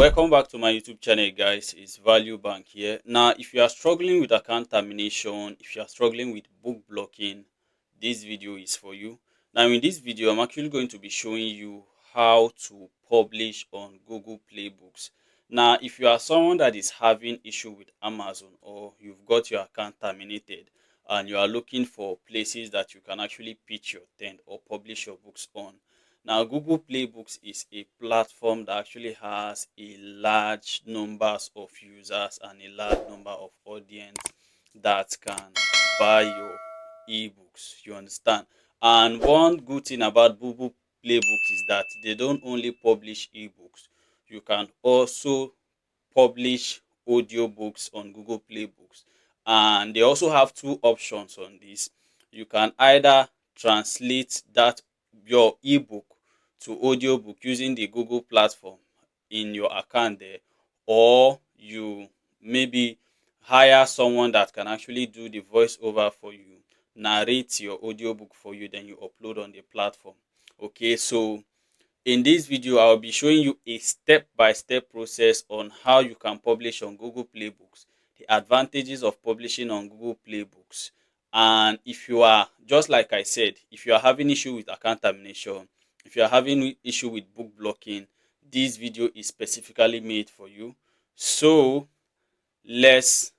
Welcome back to my YouTube channel, guys. It's VALUEBANK here. Now, if you are struggling with account termination, if you are struggling with book blocking, this video is for you. Now, in this video, I'm actually going to be showing you how to publish on Google Play Books. Now, if you are someone that is having issue with Amazon, or you've got your account terminated and you are looking for places that you can actually pitch your tent or publish your books on, now, Google Play Books is a platform that actually has a large numbers of users and a large number of audience that can buy your ebooks. You understand? And one good thing about Google Play Books is that they don't only publish ebooks. You can also publish audiobooks on Google Play Books. And they also have two options on this. You can either translate that your ebook to audiobook using the Google platform in your account there, or you maybe hire someone that can actually do the voiceover for you, narrate your audiobook for you, then you upload on the platform. Okay, so in this video, I'll be showing you a step-by-step process on how you can publish on Google Play Books, the advantages of publishing on Google Play Books. And if you are, just like I said, if you are having issue with account termination, if you are having issue with book blocking, this video is specifically made for you. So let's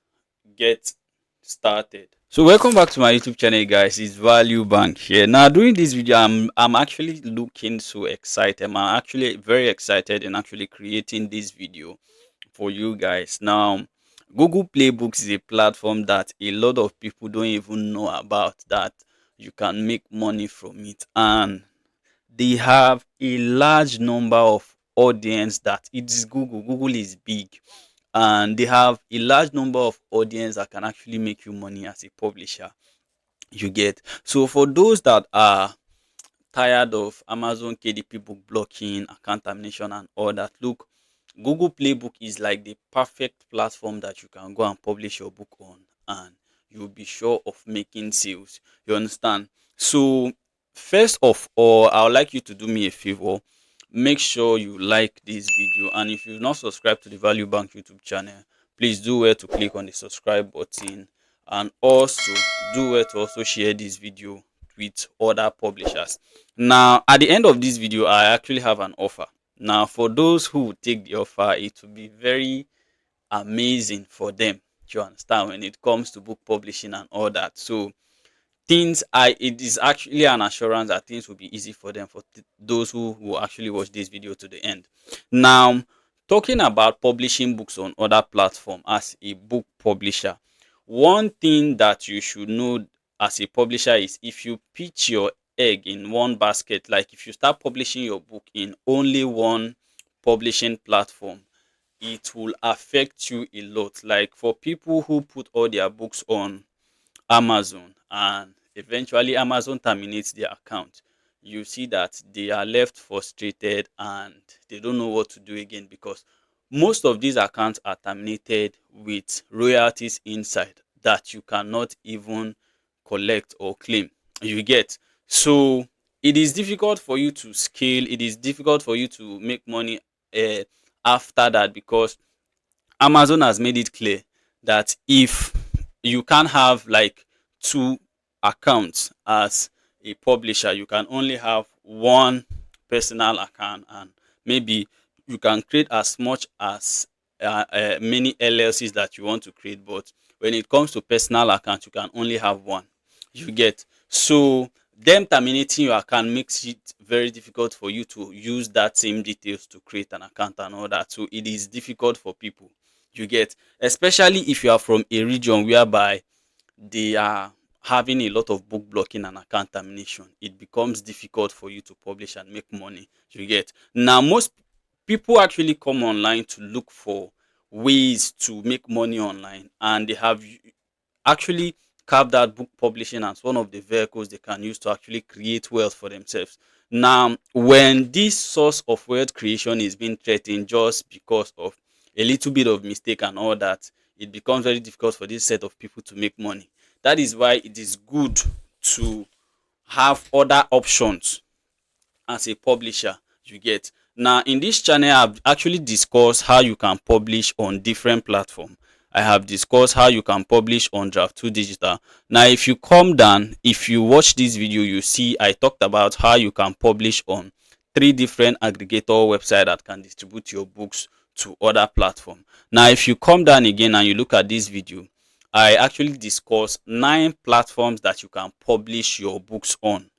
get started. So welcome back to my YouTube channel, guys. It's VALUEBANK here. Now, during this video, I'm actually looking so excited. I'm actually very excited in actually creating this video for you guys. Now, Google Play Books is a platform that a lot of people don't even know about, that you can make money from it, and they have a large number of audience. That it is Google is big, and they have a large number of audience that can actually make you money as a publisher. You get? So for those that are tired of Amazon KDP book blocking, account termination, and all that, look, Google Playbook is like the perfect platform that you can go and publish your book on, and you'll be sure of making sales. You understand? So first of all, I would like you to do me a favor. Make sure you like this video, and if you've not subscribed to the VALUEBANK YouTube channel, please do well to click on the subscribe button, and also do well to also share this video with other publishers. Now, at the end of this video, I actually have an offer. Now, for those who take the offer, it will be very amazing for them. You understand, when it comes to book publishing and all that. So it is actually an assurance that things will be easy for them, for those who will actually watch this video to the end. Now, talking about publishing books on other platforms as a book publisher, one thing that you should know as a publisher is, if you pitch your egg in one basket, like if you start publishing your book in only one publishing platform, it will affect you a lot. Like for people who put all their books on Amazon and eventually Amazon terminates their account, you see that they are left frustrated and they don't know what to do again, because most of these accounts are terminated with royalties inside that you cannot even collect or claim. You get? So it is difficult for you to scale, it is difficult for you to make money after that, because Amazon has made it clear that if you can't have like two accounts as a publisher, you can only have one personal account, and maybe you can create as much as many LLCs that you want to create. But when it comes to personal account, you can only have one. You get? So them terminating your account makes it very difficult for you to use that same details to create an account and all that. So it is difficult for people. You get? Especially if you are from a region whereby they are having a lot of book blocking and account termination, it becomes difficult for you to publish and make money. You get? Now, most people actually come online to look for ways to make money online, and they have actually carved out book publishing as one of the vehicles they can use to actually create wealth for themselves. Now, when this source of wealth creation is being threatened just because of a little bit of mistake and all that, it becomes very difficult for this set of people to make money. That is why it is good to have other options as a publisher. You get? Now, in this channel, I've actually discussed how you can publish on different platforms. I have discussed how you can publish on Draft2 Digital. Now, if you come down, if you watch this video, you see I talked about how you can publish on 3 different aggregator websites that can distribute your books to other platforms. Now, if you come down again and you look at this video, I actually discuss 9 platforms that you can publish your books on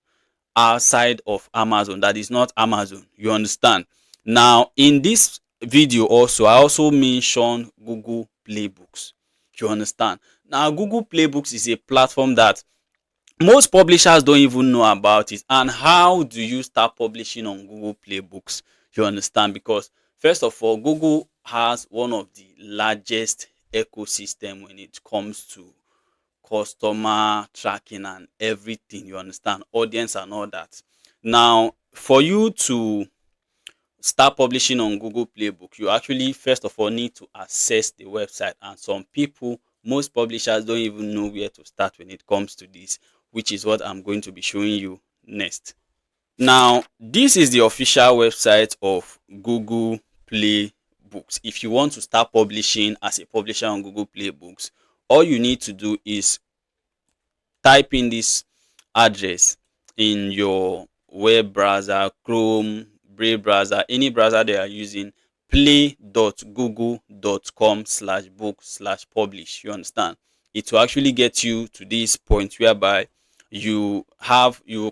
outside of Amazon that is not Amazon. You understand? Now, in this video also, I also mention Google Playbooks. You understand? Now, Google Playbooks is a platform that most publishers don't even know about it. And how do you start publishing on Google Playbooks? You understand? Because first of all, Google has one of the largest ecosystem when it comes to customer tracking and everything. You understand? Audience and all that. Now, for you to start publishing on Google Playbook, you actually first of all need to access the website. And some people, most publishers don't even know where to start when it comes to this, which is what I'm going to be showing you next. Now, this is the official website of Google Play Books. If you want to start publishing as a publisher on Google Play Books, all you need to do is type in this address in your web browser, Chrome, Brave browser, any browser they are using, play.google.com/book/publish. You understand? It will actually get you to this point whereby you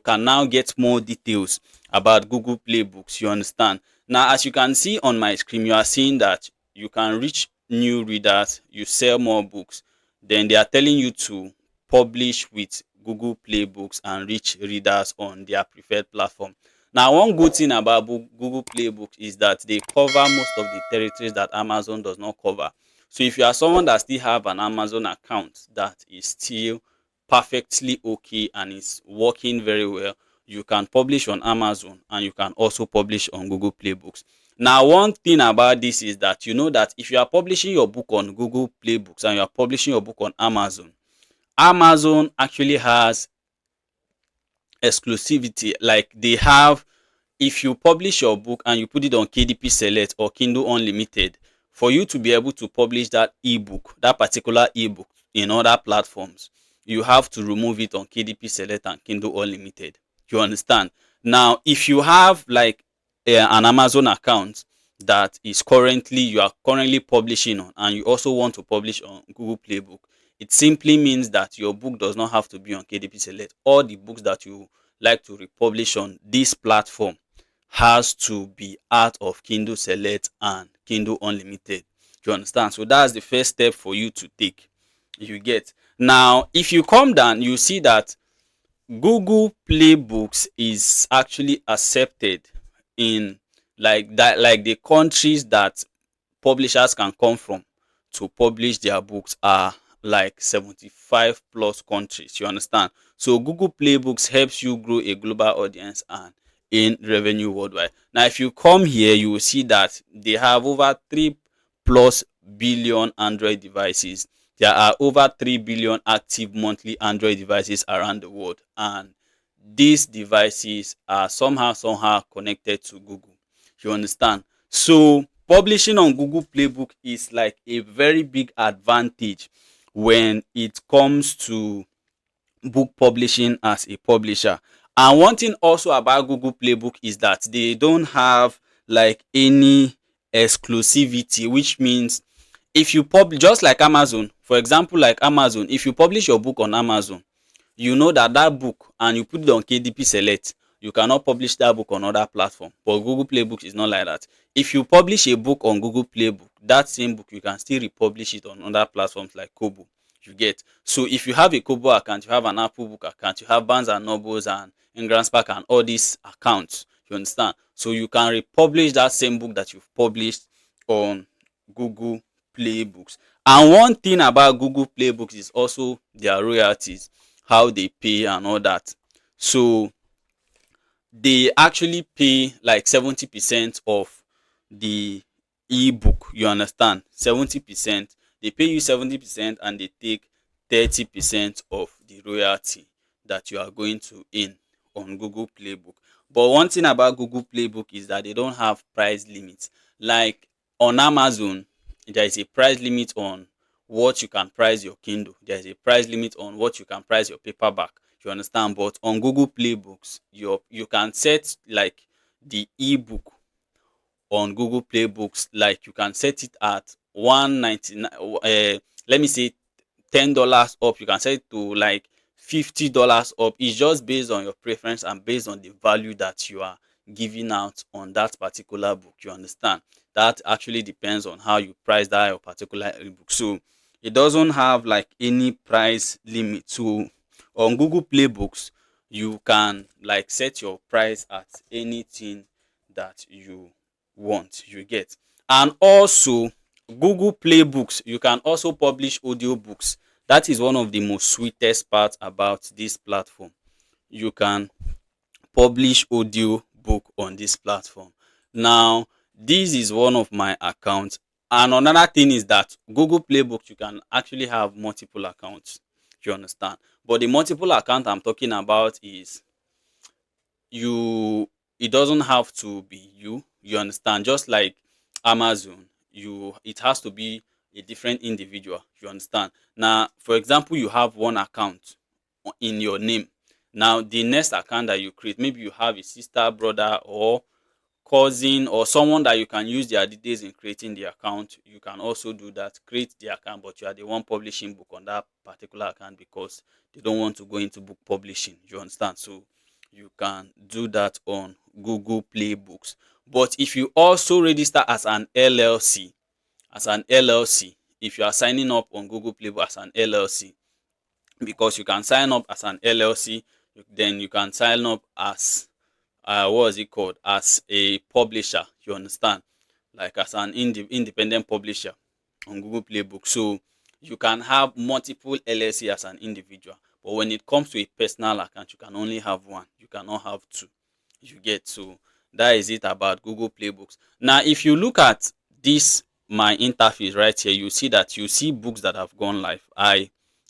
can now get more details about Google Play Books. You understand? Now, as you can see on my screen, you are seeing that you can reach new readers, you sell more books. Then they are telling you to publish with Google Play Books and reach readers on their preferred platform. Now, one good thing about Google Play Books is that they cover most of the territories that Amazon does not cover. So if you are someone that still have an Amazon account that is still perfectly okay and is working very well, you can publish on Amazon and you can also publish on Google Play Books. Now, one thing about this is that you know that if you are publishing your book on Google Play Books and you are publishing your book on Amazon, Amazon actually has exclusivity. Like they have, if you publish your book and you put it on KDP Select or Kindle Unlimited, for you to be able to publish that ebook, that particular ebook in other platforms, you have to remove it on KDP Select and Kindle Unlimited. You understand? Now, if you have like an Amazon account that you are currently publishing on, and you also want to publish on Google Playbook, it simply means that your book does not have to be on KDP Select. All the books that you like to republish on this platform has to be out of Kindle Select and Kindle Unlimited. You understand? So that's the first step for you to take. You get. Now, if you come down, you see that Google Play Books is actually accepted in like the countries that publishers can come from to publish their books are like 75 plus countries. You understand? So Google Play Books helps you grow a global audience and in revenue worldwide. Now, if you come here, you will see that they have over 3 plus billion Android devices. There are over 3 billion active monthly Android devices around the world, and these devices are somehow connected to Google. You understand? So publishing on Google Playbook is like a very big advantage when it comes to book publishing as a publisher. And one thing also about Google Playbook is that they don't have like any exclusivity, which means if you publish, just like Amazon, for example, like Amazon, if you publish your book on Amazon, you know that that book and you put it on KDP Select, you cannot publish that book on other platform. But Google Playbook is not like that. If you publish a book on Google Playbook, that same book you can still republish it on other platforms like Kobo. You get. So if you have a Kobo account, you have an Apple Book account, you have Barnes and Nobles and Ingram Spark and all these accounts. You understand? So you can republish that same book that you've published on Google Playbooks. And one thing about Google Playbooks is also their royalties, how they pay and all that. So they actually pay like 70% of the ebook. You understand? 70%. They pay you 70% and they take 30% of the royalty that you are going to earn on Google Playbook. But one thing about Google Playbook is that they don't have price limits. Like on Amazon, there is a price limit on what you can price your Kindle. There is a price limit on what you can price your paperback. You understand? But on Google Playbooks, you can set like the ebook on Google Playbooks, like you can set it at 199. Let me say $10 up. You can set it to like $50 up. It's just based on your preference and based on the value that you are giving out on that particular book. You understand? That actually depends on how you price that your particular ebook. So it doesn't have like any price limit. So on Google Playbooks, you can like set your price at anything that you want. You get? And also Google Playbooks, you can also publish audiobooks. That is one of the most sweetest parts about this platform. You can publish audio book on this platform. Now, this is one of my accounts. And another thing is that Google Playbook, you can actually have multiple accounts. You understand? But the multiple account I'm talking about is you it doesn't have to be you understand, just like Amazon, it has to be a different individual. You understand? Now, for example, you have one account in your name. Now the next account that you create, maybe you have a sister, brother, or cousin, or someone that you can use their details in creating the account. You can also do that, create the account, but you are the one publishing book on that particular account because they don't want to go into book publishing. You understand? So you can do that on Google Play Books. But if you also register as an LLC, if you are signing up on Google Play Book as an LLC, because you can sign up as an LLC, then you can sign up as what is it called, as a publisher. You understand? Like as an independent publisher on Google Playbook. So you can have multiple LLC as an individual, but when it comes to a personal account, you can only have one. You cannot have two. You get? So that is it about Google Playbooks. Now, if you look at this my interface right here, you see that you see books that have gone live.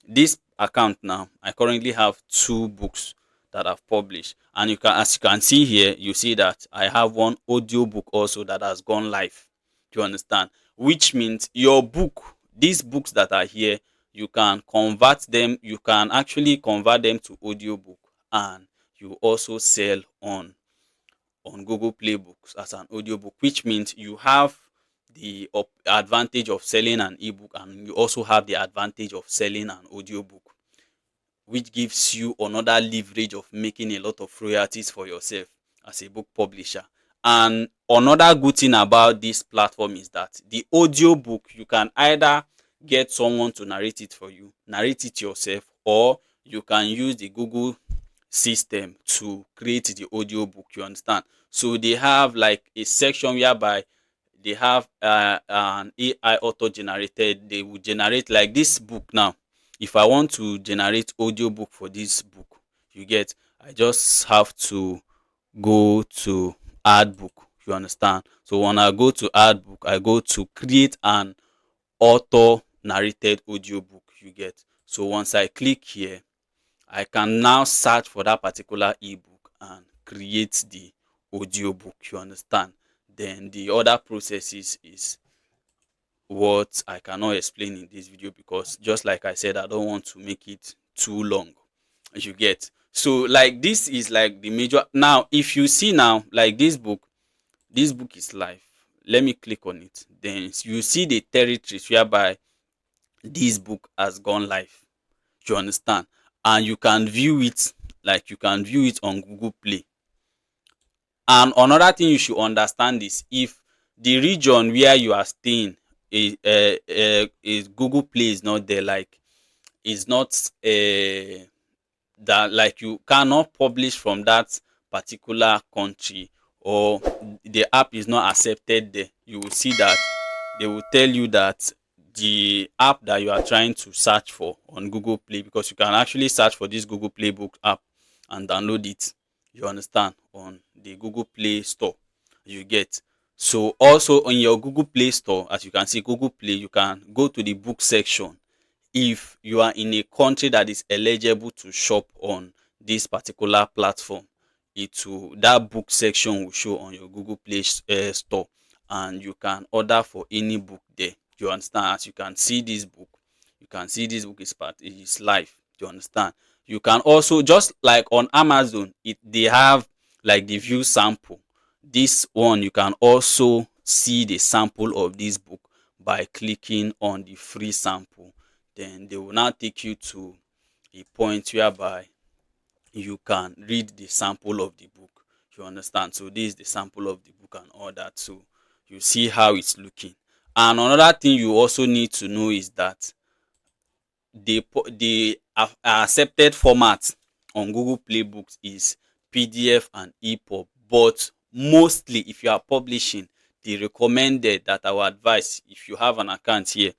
This account now, I currently have two books that I've published, and you can, as you can see here, you see that I have one audio book also that has gone live. Do you understand? Which means your book, these books that are here, you can convert them. You can actually convert them to audio book, and you also sell on Google Play Books as an audiobook, which means you have the advantage of selling an ebook, and you also have the advantage of selling an audiobook, which gives you another leverage of making a lot of royalties for yourself as a book publisher. And another good thing about this platform is that the audiobook, you can either get someone to narrate it for you, narrate it yourself, or you can use the Google system to create the audiobook. You understand? So they have like a section whereby they have an AI auto generated. They will generate like this book now. If I want to generate audiobook for this book, you get, I just have to go to add book. You understand? So when I go to add book, I go to create an auto narrated audiobook. You get? So once I click here, I can now search for that particular ebook and create the audiobook. You understand? Then the other processes is what I cannot explain in this video, because just like I said, I don't want to make it too long. You get? So like this is like the major. Now if you see now, like this book is live. Let me click on it. Then you see the territories whereby this book has gone live. You understand? And you can view it, like you can view it on Google Play. And another thing you should understand is, if the region where you are staying is Google Play is not there, like is not that, like you cannot publish from that particular country, or the app is not accepted there, you will see that they will tell you that the app that you are trying to search for on Google Play, because you can actually search for this Google Play Book app and download it. You understand? On the Google Play Store. You get? So also on your Google Play Store, as you can see, Google Play, you can go to the book section. If you are in a country that is eligible to shop on this particular platform, it will, that book section will show on your Google Play store, and you can order for any book there. You understand? As you can see this book, you can see this book is part, it is live. You understand? You can also, just like on Amazon, they have like the view sample. This one you can also see the sample of this book by clicking on the free sample. Then they will now take you to a point whereby you can read the sample of the book. You understand? So this is the sample of the book and all that. So you see how it's looking. And another thing you also need to know is that the accepted format on Google Play Books is PDF and EPUB. But mostly, if you are publishing, the recommended, that our advice, if you have an account here,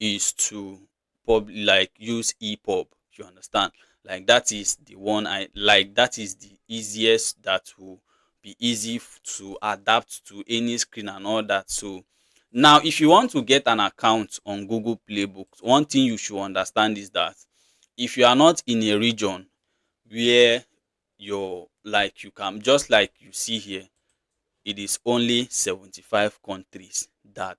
is to like use EPUB. You understand? Like that is the one I like. That is the easiest. That will be easy to adapt to any screen and all that. So now, if you want to get an account on Google Play Books, one thing you should understand is that if you are not in a region where you're like, you can, just like you see here, it is only 75 countries that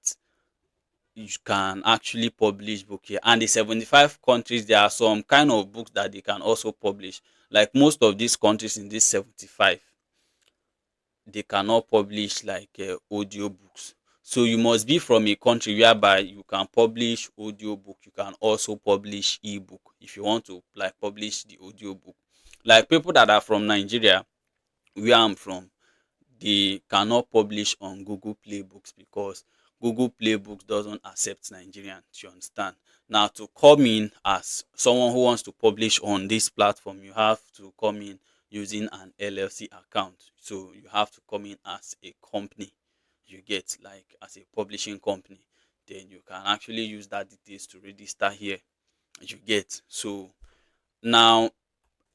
you can actually publish book here. And the 75 countries, there are some kind of books that they can also publish. Like most of these countries in this 75, they cannot publish like audiobooks. So you must be from a country whereby you can publish audiobook. You can also publish ebook if you want to like publish the audiobook. Like people that are from Nigeria, where I'm from, they cannot publish on Google Play Books because Google Play Books doesn't accept Nigerians. You understand? Now, to come in as someone who wants to publish on this platform, you have to come in using an LLC account. So you have to come in as a company. You get, like as a publishing company. Then you can actually use that details to register here. You get. So now,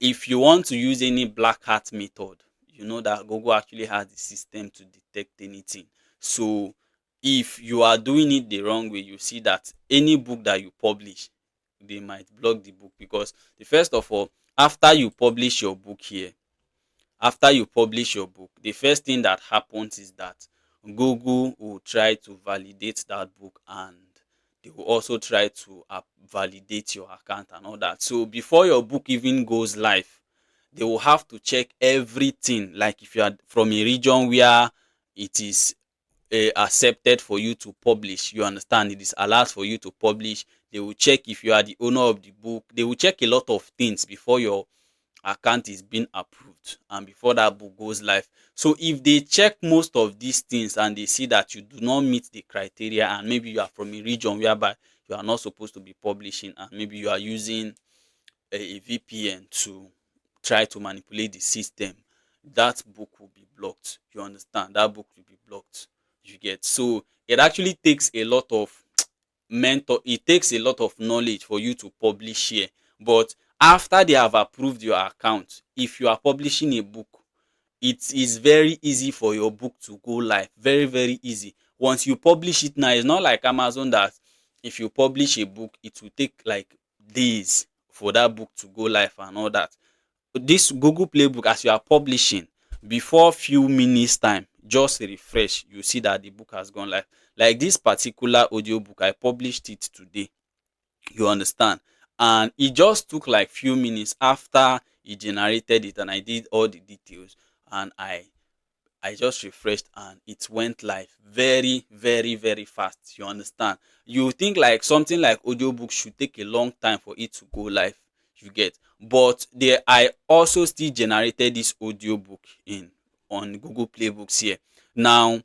if you want to use any black hat method, you know that Google actually has the system to detect anything. So if you are doing it the wrong way, you see that any book that you publish, they might block the book. Because the first of all, after you publish your book here, after you publish your book, the first thing that happens is that Google will try to validate that book, and they will also try to validate your account and all that. So before your book even goes live, they will have to check everything. Like if you are from a region where it is accepted for you to publish, you understand, it is allowed for you to publish. They will check if you are the owner of the book. They will check a lot of things before your account is being approved and before that book goes live. So if they check most of these things and they see that you do not meet the criteria, and maybe you are from a region whereby you are not supposed to be publishing, and maybe you are using a VPN to try to manipulate the system, that book will be blocked. You understand? That book will be blocked. You get. So it actually takes a lot of it takes a lot of knowledge for you to publish here. But after they have approved your account, if you are publishing a book, it is very easy for your book to go live. Very, very easy. Once you publish it now, it's not like Amazon that if you publish a book, it will take like days for that book to go live and all that. This Google Playbook, as you are publishing, before few minutes time, just refresh, you see that the book has gone live. Like this particular audiobook, I published it today. You understand? And it just took like few minutes after it generated it, and I did all the details, and I just refreshed and it went live very, very, very fast. You understand? You think like something like audiobook should take a long time for it to go live. You get. But there, I also still generated this audiobook in on Google Play Books here. Now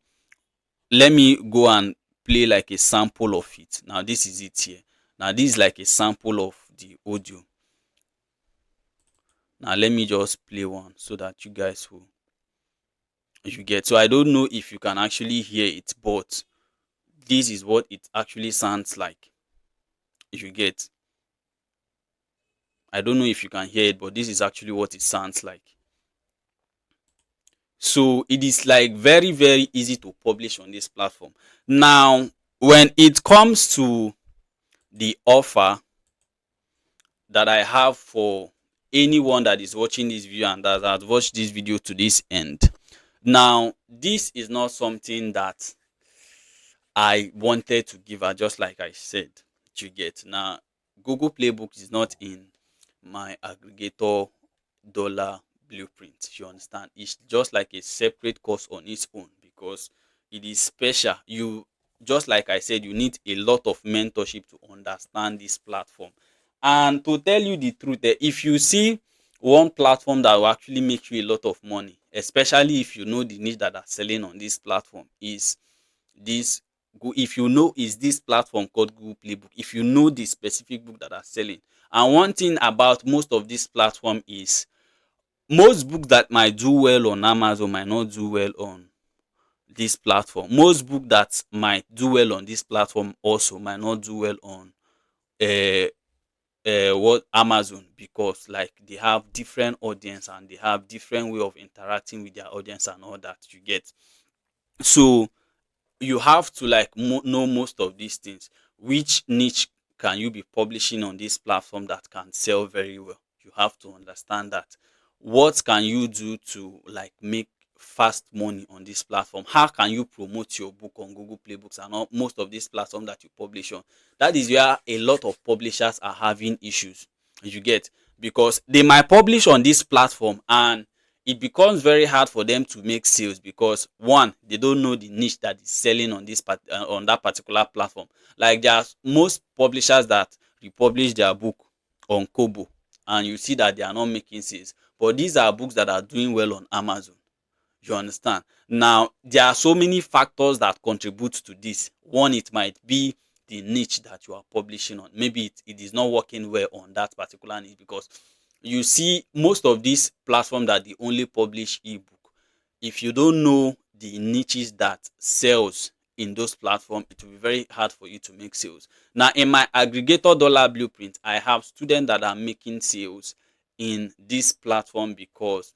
let me go and play like a sample of it. Now this is it here. Now this is like a sample of the audio. Now let me just play one so that you guys will, you get. So I don't know if you can actually hear it, but this is what it actually sounds like. If you get, I don't know if you can hear it, but this is actually what it sounds like. So it is like very, very easy to publish on this platform. Now when it comes to the offer that I have for anyone that is watching this video and that has watched this video to this end. Now, this is not something that I wanted to give her, just like I said. You get now, Google Playbooks is not in my aggregator dollar blueprint. You understand? It's just like a separate course on its own because it is special. You, just like I said, you need a lot of mentorship to understand this platform. And to tell you the truth, if you see one platform that will actually make you a lot of money, especially if you know the niche that are selling on this platform, is this if you know is this platform called Google Playbook, if you know the specific book that are selling. And one thing about most of this platform is most books that might do well on Amazon might not do well on this platform. Most books that might do well on this platform also might not do well on uh, what Amazon, because like they have different audience and they have different way of interacting with their audience and all that. You get, so you have to like know most of these things. Which niche can you be publishing on this platform that can sell very well? You have to understand that. What can you do to like make fast money on this platform? How can you promote your book on Google Playbooks and all, most of these platforms that you publish on? That is where a lot of publishers are having issues. You get, because they might publish on this platform and it becomes very hard for them to make sales because one, they don't know the niche that is selling on on that particular platform. Like there are most publishers that republish their book on Kobo and you see that they are not making sales, but these are books that are doing well on Amazon. You understand? Now, there are so many factors that contribute to this. One, it might be the niche that you are publishing on. Maybe it is not working well on that particular niche, because you see most of these platforms that they only publish ebook. If you don't know the niches that sells in those platforms, it will be very hard for you to make sales. Now, in my aggregator dollar blueprint, I have students that are making sales in this platform because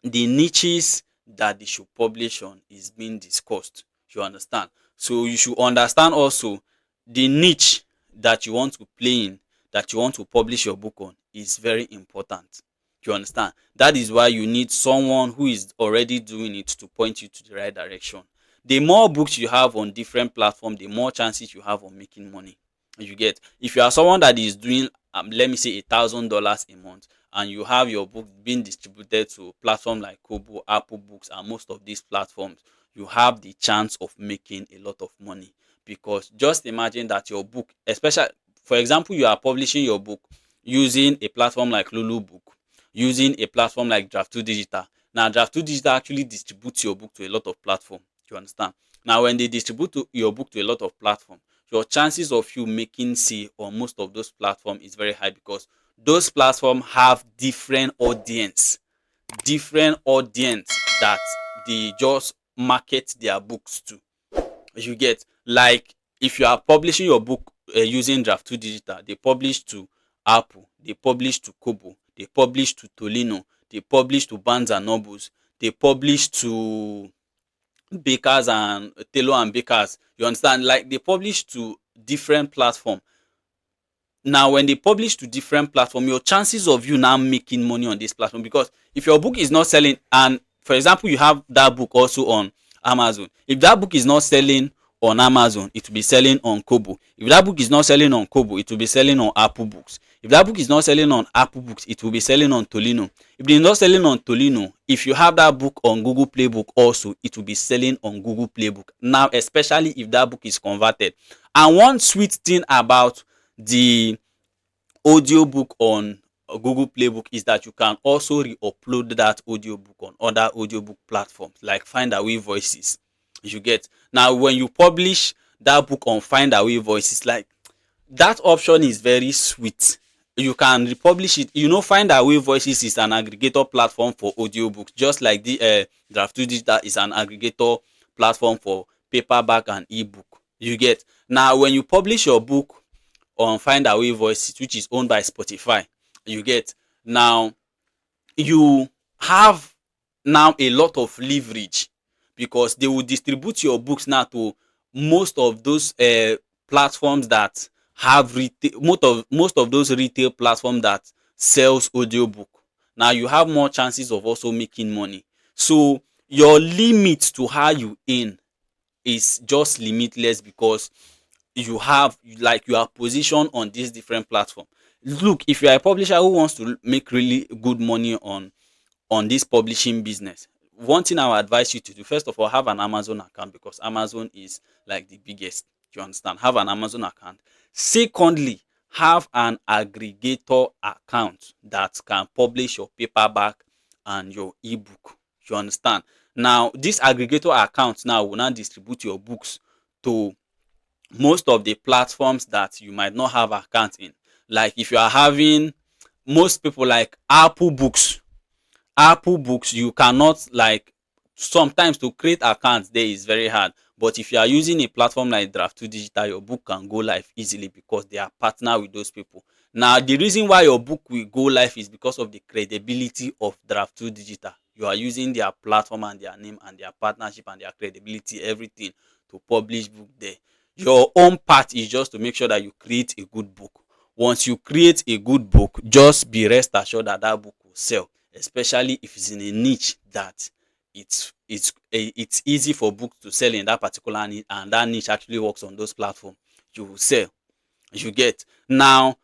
the niches that they should publish on is being discussed. You understand? So you should understand also the niche that you want to play in, that you want to publish your book on, is very important. You understand? That is why you need someone who is already doing it to point you to the right direction. The more books you have on different platforms, the more chances you have on making money. You get, if you are someone that is doing let me say $1,000 a month, and you have your book being distributed to platforms like Kobo, Apple Books, and most of these platforms, you have the chance of making a lot of money. Because just imagine that your book, especially for example, you are publishing your book using a platform like Lulu Book, using a platform like Draft2 Digital. Now, Draft2 Digital actually distributes your book to a lot of platforms. You understand? Now, when they distribute your book to a lot of platforms, your chances of you making sale on most of those platforms is very high, because those platforms have different audience that they just market their books to. You get, like if you are publishing your book using Draft2 Digital, they publish to Apple, they publish to Kobo, they publish to Tolino, they publish to Barnes and Nobles, they publish to Bakers and Taylor and Bakers. You understand? Like they publish to different platforms. Now, when they publish to different platform, your chances of you now making money on this platform, because if your book is not selling, and for example you have that book also on Amazon, if that book is not selling on Amazon, it will be selling on Kobo. If that book is not selling on Kobo, it will be selling on Apple Books. If that book is not selling on Apple Books, it will be selling on Tolino. If it is not selling on Tolino, if you have that book on Google Playbook also, it will be selling on Google Playbook. Now, especially if that book is converted. And one sweet thing about the audiobook on Google Playbook is that you can also re-upload that audiobook on other audiobook platforms like Findaway Voices. You get, now when you publish that book on Findaway Voices, like that option is very sweet. You can republish it. You know, Findaway Voices is an aggregator platform for audiobooks, just like the Draft2 Digital is an aggregator platform for paperback and ebook. You get, now when you publish your book on Findaway Voices, which is owned by Spotify, you get, now you have now a lot of leverage, because they will distribute your books now to most of those platforms that have retail, most of those retail platforms that sells audiobook, now you have more chances of also making money. So your limit to how you earn is just limitless, because you are positioned on this different platform. Look, if you are a publisher who wants to make really good money on this publishing business, one thing I will advise you to do, first of all, have an Amazon account, because Amazon is like the biggest. You understand? Have an Amazon account. Secondly, have an aggregator account that can publish your paperback and your ebook. You understand? Now, this aggregator account now will now distribute your books to most of the platforms that you might not have account in. Like if you are having, most people like Apple Books, you cannot, like, sometimes to create accounts there is very hard. But if you are using a platform like Draft2 Digital, your book can go live easily because they are partner with those people. Now, the reason why your book will go live is because of the credibility of Draft2 Digital. You are using their platform and their name and their partnership and their credibility, everything, to publish book there. Your own part is just to make sure that you create a good book. Once you create a good book, just be rest assured that that book will sell, especially if it's in a niche that it's easy for books to sell in that particular niche, and that niche actually works on those platforms. You will sell. You get. Now,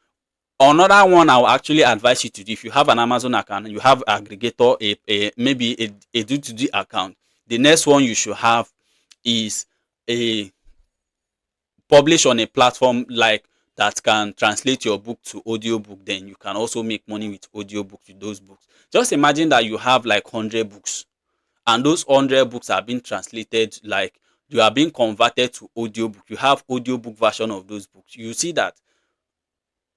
another one I will actually advise you to do, if you have an Amazon account, you have aggregator, maybe a D2D account, the next one you should have is a publish on a platform like that can translate your book to audiobook. Then you can also make money with audiobook with those books. Just imagine that you have like 100 books, and those 100 books are being translated, like you are being converted to audiobook. You have audiobook version of those books. You see that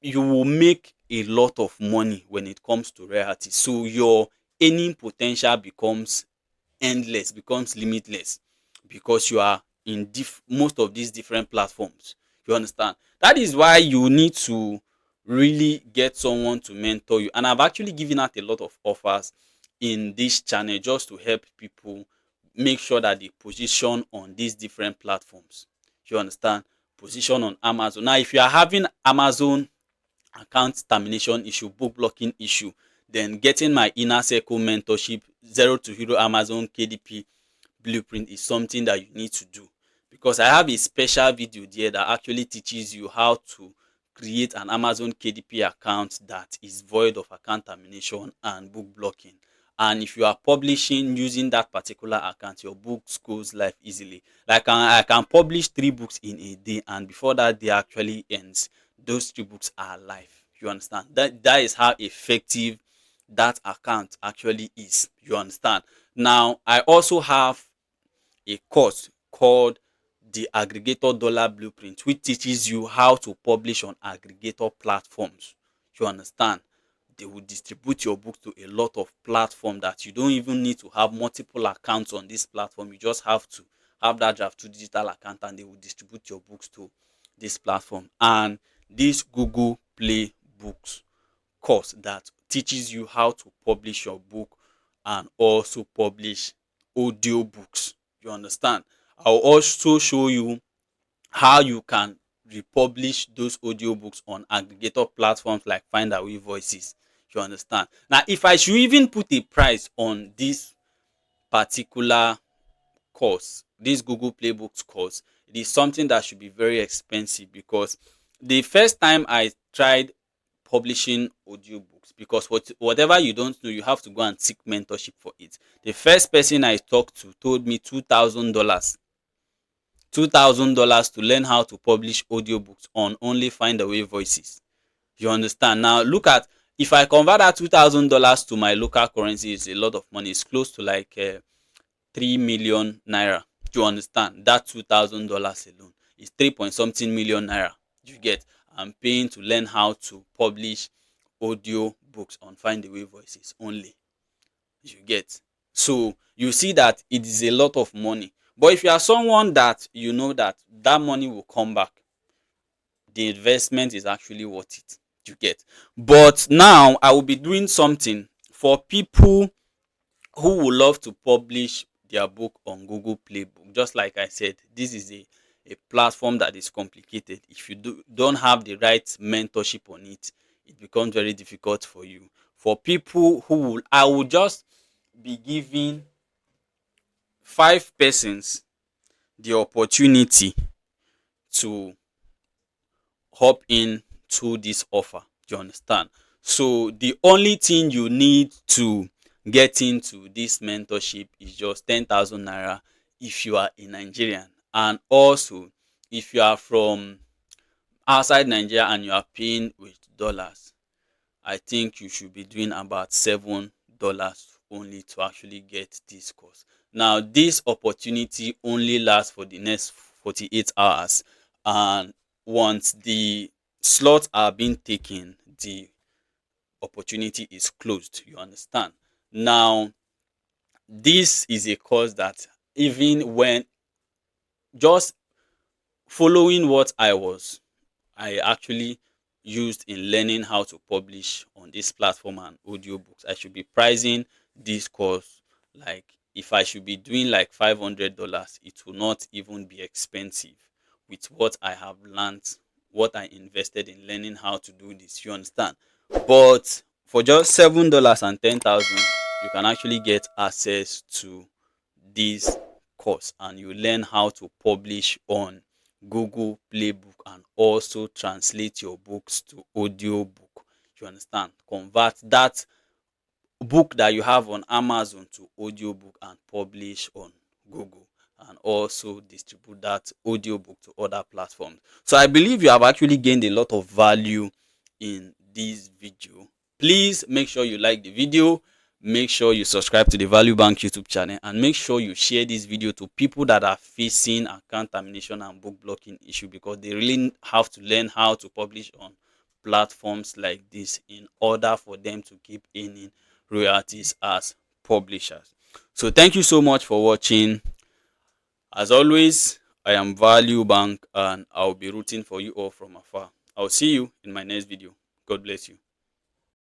you will make a lot of money when it comes to royalties. So your earning potential becomes endless, becomes limitless, because you are in most of these different platforms. You understand? That is why you need to really get someone to mentor you. And I've actually given out a lot of offers in this channel just to help people make sure that they position on these different platforms. You understand? Position on Amazon. Now, if you are having Amazon account termination issue, book blocking issue, then getting my inner circle mentorship, zero to hero Amazon KDP blueprint is something that you need to do, because I have a special video there that actually teaches you how to create an Amazon KDP account that is void of account termination and book blocking. And if you are publishing using that particular account, your books goes live easily. Like I can publish 3 books in a day, and before that day actually ends, those 3 books are live. You understand? That is how effective that account actually is. You understand? Now, I also have a course called the Aggregator Dollar Blueprint, which teaches you how to publish on aggregator platforms. You understand? They will distribute your book to a lot of platforms that you don't even need to have multiple accounts on this platform. You just have to have that Draft2 Digital account, and they will distribute your books to this platform. And this Google Play Books course that teaches you how to publish your book and also publish audiobooks. You understand? I'll also show you how you can republish those audiobooks on aggregator platforms like Findaway Voices. You understand? Now, if I should even put a price on this particular course, this Google Playbooks course, it is something that should be very expensive, because the first time I tried publishing audiobooks, because whatever you don't know, you have to go and seek mentorship for it. The first person I talked to told me $2,000 to learn how to publish audiobooks on only Findaway Voices. You understand? Now look at, if I convert that $2,000 to my local currency, it's a lot of money. It's close to like 3 million naira. Do you understand? That $2,000 alone is 3 point something million naira. You get? I'm paying to learn how to publish audio books on Findaway Voices only. You get? So you see that it is a lot of money. But if you are someone that you know that that money will come back, the investment is actually worth it. You get? But now I will be doing something for people who would love to publish their book on Google Playbook. Just like I said, this is a platform that is complicated. If you don't have the right mentorship on it, it becomes very difficult for you. For people who will, I will just be giving 5 persons the opportunity to hop in to this offer. Do you understand? So the only thing you need to get into this mentorship is just 10,000 naira if you are a Nigerian, and also if you are from outside Nigeria and you are paying with dollars, I think you should be doing about $7 only to actually get this course. Now, this opportunity only lasts for the next 48 hours, and once the slots are being taken, the opportunity is closed. You understand? Now, this is a course that even when just following what I actually used in learning how to publish on this platform and audiobooks, I should be pricing this course like, if I should be doing like $500, it will not even be expensive with what I have learned, what I invested in learning how to do this. You understand? But for just $7 and 10,000, you can actually get access to this course, and you learn how to publish on Google Playbook and also translate your books to audiobook. You understand? Convert that book that you have on Amazon to audiobook and publish on Google, and also distribute that audiobook to other platforms. So I believe you have actually gained a lot of value in this video. Please make sure you like the video, make sure you subscribe to the Value Bank YouTube channel, and make sure you share this video to people that are facing account termination and book blocking issue, because they really have to learn how to publish on platforms like this in order for them to keep earning royalties as publishers. So thank you so much for watching. As always, I am Value Bank, and I'll be rooting for you all from afar. I'll see you in my next video. God bless you.